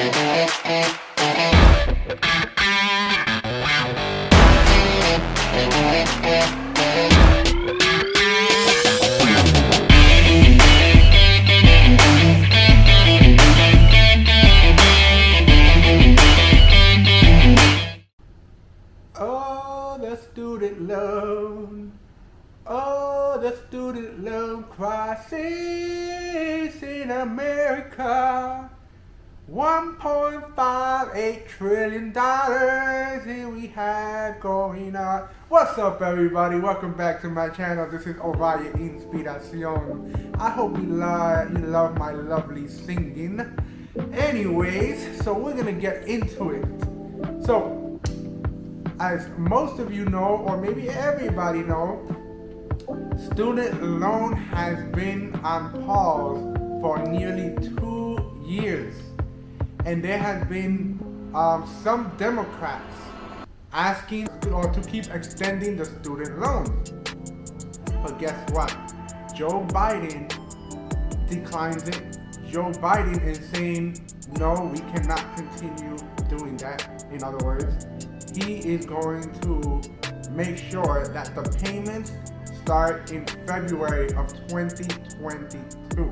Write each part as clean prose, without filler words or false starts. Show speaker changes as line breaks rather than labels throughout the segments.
Oh, the student loan. Oh, the student loan crisis in America. $1.58 trillion here we have going on. What's up, everybody? Welcome back to my channel. This is Ovaya Inspiracion. I hope you love my lovely singing. Anyways, so we're gonna get into it. So, as most of you know, or maybe everybody know, student loan has been on pause for nearly 2 years. And there has been some Democrats asking to keep extending the student loans. But guess what? Joe Biden declines it. Joe Biden is saying, no, we cannot continue doing that. In other words, he is going to make sure that the payments start in February of 2022.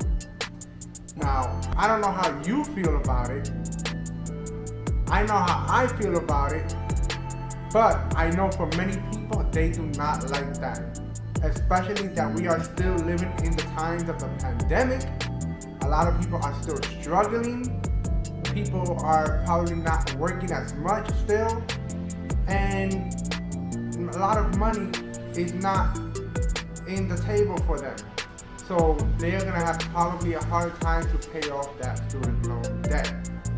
Now, I don't know how you feel about it. I know how I feel about it, but I know for many people, they do not like that. Especially that we are still living in the times of the pandemic. A lot of people are still struggling. People are probably not working as much still. And a lot of money is not in the table for them. So they're gonna have probably a hard time to pay off that student loan debt.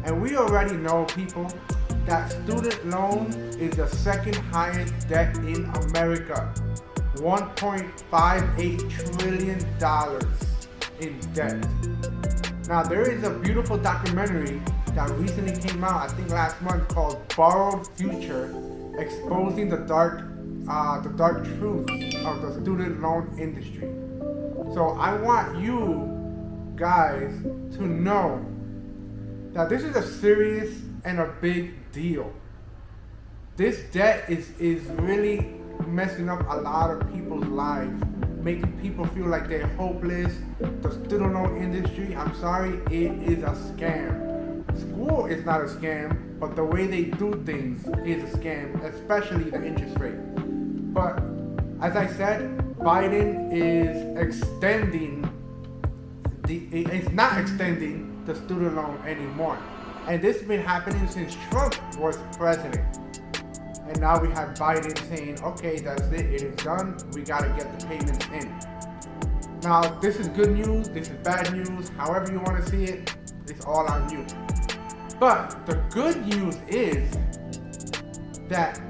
And we already know, people, that student loan is the second highest debt in America. $1.58 trillion in debt. Now there is a beautiful documentary that recently came out, I think last month, called Borrowed Future, exposing the dark truth of the student loan industry. So I want you guys to know that this is a serious and a big deal. This debt is really messing up a lot of people's lives, making people feel like they're hopeless. The student loan industry, I'm sorry, it is a scam. School is not a scam, but the way they do things is a scam, especially the interest rate. But as I said, Biden is not extending the student loan anymore. And this has been happening since Trump was president. And now we have Biden saying, okay, that's it is done. We gotta get the payments in. Now, this is good news, this is bad news, however you wanna see it, it's all on you. But the good news is that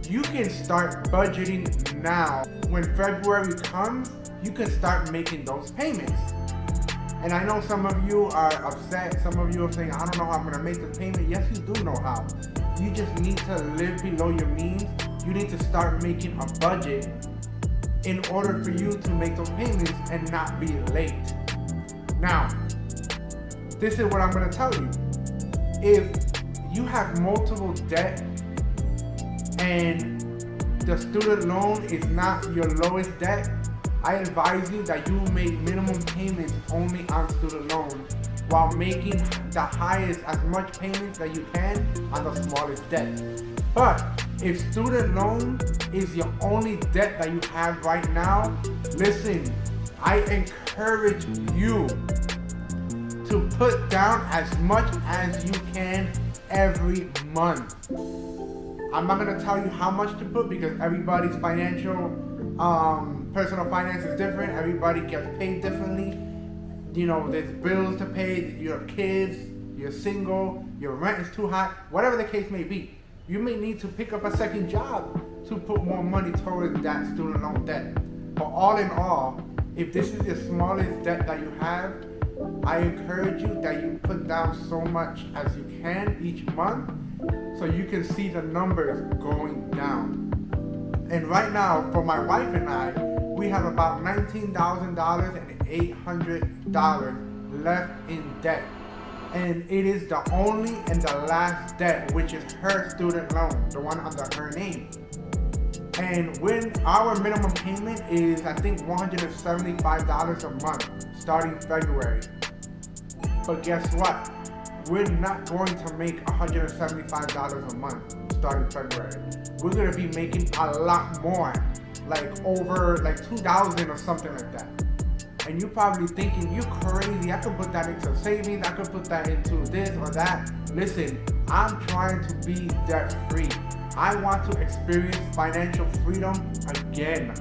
you can start budgeting now. When February comes, you can start making those payments. And I know some of you are upset. Some of you are saying, I don't know how I'm going to make the payment. Yes, you do know how. You just need to live below your means. You need to start making a budget in order for you to make those payments and not be late. Now, this is what I'm going to tell you. If you have multiple debt and the student loan is not your lowest debt, I advise you that you make minimum payments only on student loan while making the highest, as much payments that you can on the smallest debt. But if student loan is your only debt that you have right now, listen, I encourage you to put down as much as you can every month. I'm not gonna tell you how much to put because everybody's personal finance is different. Everybody gets paid differently. You know, there's bills to pay, you have kids, you're single, your rent is too high, whatever the case may be. You may need to pick up a second job to put more money towards that student loan debt. But all in all, if this is the smallest debt that you have, I encourage you that you put down so much as you can each month so you can see the numbers going down. And right now, for my wife and I, we have about $19,800 left in debt. And it is the only and the last debt, which is her student loan, the one under her name. And when our minimum payment is, I think, $175 a month starting February. But guess what? We're not going to make $175 a month starting February. We're going to be making a lot more, like over like $2,000 or something like that. And you're probably thinking, you're crazy, I could put that into savings, I could put that into this or that. Listen, I'm trying to be debt free. I want to experience financial freedom again.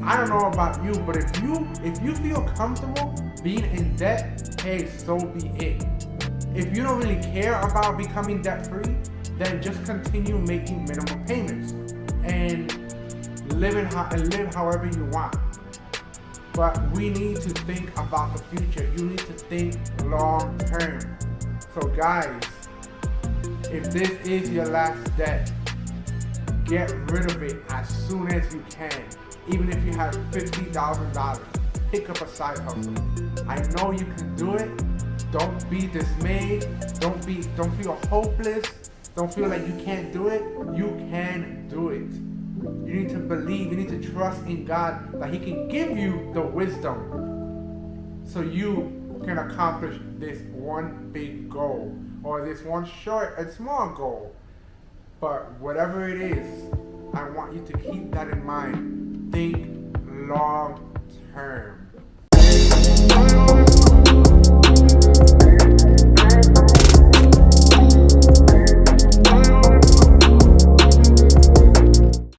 I don't know about you, but if you feel comfortable being in debt, hey, so be it. If you don't really care about becoming debt free, then just continue making minimum payments and live however you want. But we need to think about the future. You need to think long term. So guys, if this is your last debt, get rid of it as soon as you can. Even if you have $50,000, pick up a side hustle. I know you can do it. Don't be dismayed. Don't feel hopeless. Don't feel like you can't do it. You can do it. You need to believe, you need to trust in God that He can give you the wisdom so you can accomplish this one big goal or this one short and small goal. But whatever it is, I want you to keep that in mind. Think long term.